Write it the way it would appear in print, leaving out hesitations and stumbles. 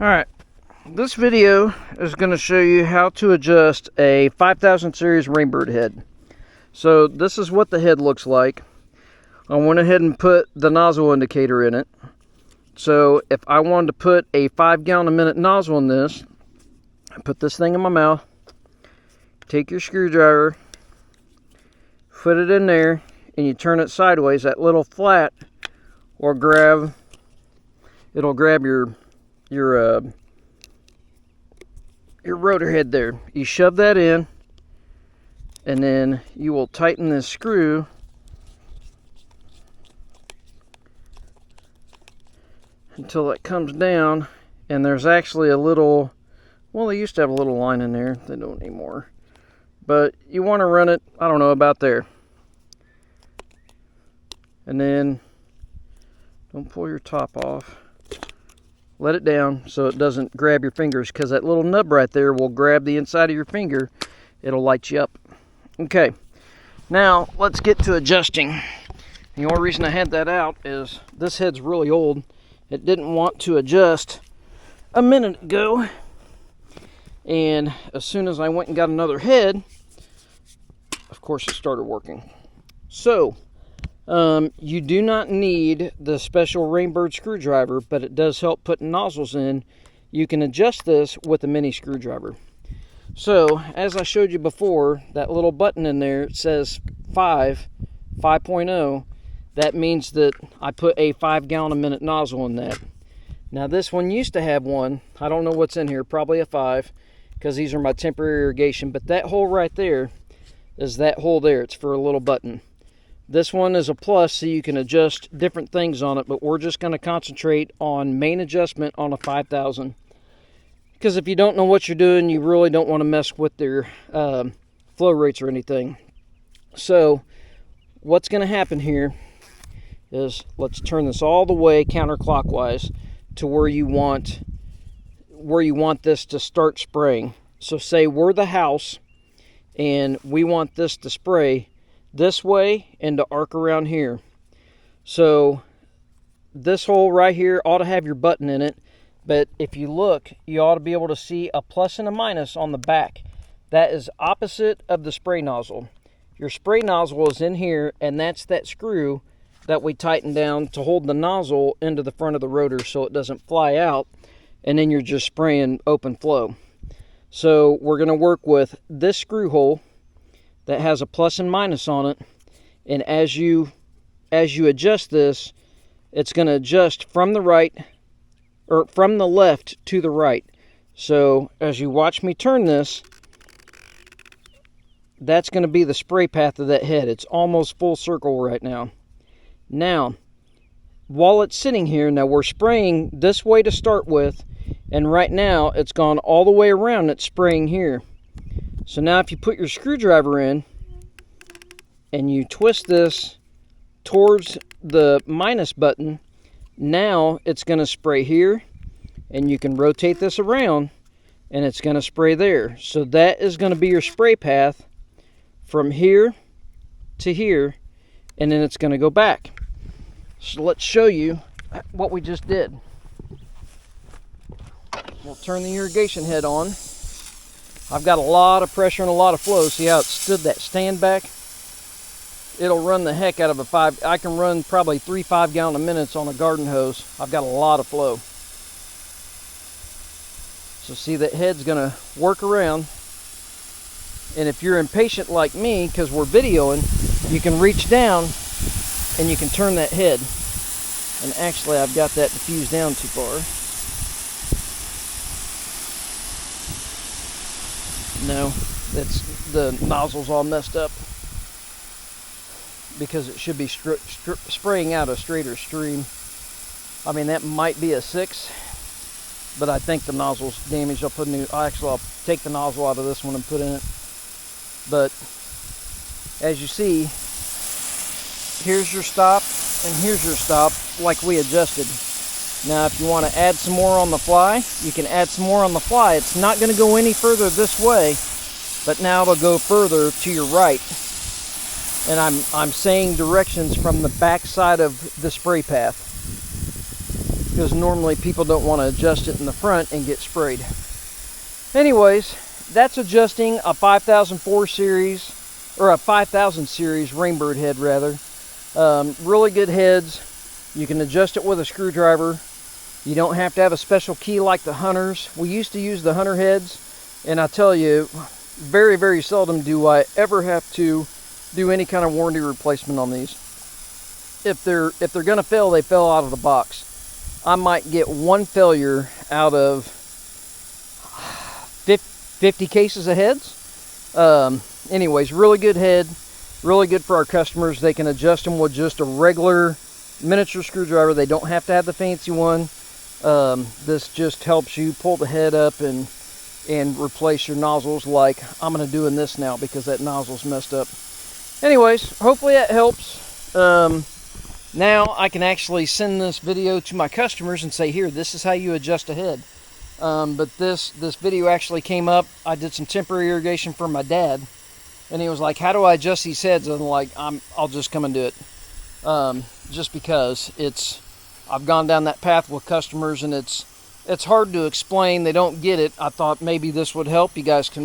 Alright, this video is going to show you how to adjust a 5000 series Rainbird head. So this is what the head looks like. I went ahead and put the nozzle indicator in it. So if I wanted to put a 5 gallon a minute nozzle in this, I put this thing in my mouth, take your screwdriver, put it in there, and you turn it sideways. That little flat will grab, it'll grab your rotor head there. You shove that in, and then you will tighten this screw until it comes down. And there's actually a little, well, they used to have a little line in there. They don't anymore. But you want to run it, I don't know, about there. And then don't pull your top off. Let it down so it doesn't grab your fingers, because that little nub right there will grab the inside of your finger. It'll light you up. Okay, now let's get to adjusting. The only reason I had that out is this head's really old. It didn't want to adjust a minute ago, and as soon as I went and got another head, of course it started working. So you do not need the special Rainbird screwdriver, but it does help putting nozzles in. You can adjust this with a mini screwdriver. So as I showed you before, that little button in there, it says 5.0. That means that I put a 5 gallon a minute nozzle in that. Now this one used to have one. I don't know what's in here, probably a 5, because these are my temporary irrigation. But that hole right there is that hole there. It's for a little button. This one is a plus, so you can adjust different things on it, but we're just going to concentrate on main adjustment on a 5000. Because if you don't know what you're doing, you really don't want to mess with their flow rates or anything. So what's going to happen here is, let's turn this all the way counterclockwise to where you want this to start spraying. So say we're the house and we want this to spray this way and to arc around here. So this hole right here ought to have your button in it, but if you look, you ought to be able to see a plus and a minus on the back. That is opposite of the spray nozzle. Your spray nozzle is in here, and that's that screw that we tighten down to hold the nozzle into the front of the rotor so it doesn't fly out, and then you're just spraying open flow. So we're going to work with this screw hole that has a plus and minus on it, and as you adjust this, it's going to adjust from the right, or from the left to the right. So as you watch me turn this, that's going to be the spray path of that head. It's almost full circle right now. Now, while it's sitting here, now we're spraying this way to start with, and right now it's gone all the way around. It's spraying here. So now if you put your screwdriver in and you twist this towards the minus button, now it's going to spray here, and you can rotate this around and it's going to spray there. So that is going to be your spray path from here to here, and then it's going to go back. So let's show you what we just did. We'll turn the irrigation head on. I've got a lot of pressure and a lot of flow. See how it stood that stand back? It'll run the heck out of a 5. I can run probably 3 5 gallon a minute on a garden hose. I've got a lot of flow. So see, that head's gonna work around. And if you're impatient like me, because we're videoing, you can reach down and you can turn that head. And actually, I've got that diffused down too far. No, the nozzle's all messed up, because it should be spraying out a straighter stream. I mean, that might be a 6, but I think the nozzle's damaged. I'll take the nozzle out of this one and put in it. But as you see, here's your stop and here's your stop, like we adjusted. Now if you want to add some more on the fly, you can add some more on the fly. It's not going to go any further this way, but now it'll go further to your right. And I'm saying directions from the back side of the spray path. because normally people don't want to adjust it in the front and get sprayed. Anyways, that's adjusting a 5004 series, or a 5000 series Rainbird head rather. Really good heads. You can adjust it with a screwdriver. You don't have to have a special key like the Hunters. We used to use the Hunter heads, and I tell you, very, very seldom do I ever have to do any kind of warranty replacement on these. If they're gonna fail, they fail out of the box. I might get one failure out of 50 cases of heads. Anyways, really good head, really good for our customers. They can adjust them with just a regular miniature screwdriver. They don't have to have the fancy one. This just helps you pull the head up and replace your nozzles, like I'm going to do in this now because that nozzle's messed up. Anyways, hopefully that helps. Now I can actually send this video to my customers and say, here, this is how you adjust a head. But this video actually came up. I did some temporary irrigation for my dad, and he was like, how do I adjust these heads? And I'm like, I'll just come and do it. Just because I've gone down that path with customers, and it's hard to explain. They don't get it. I thought maybe this would help. You guys can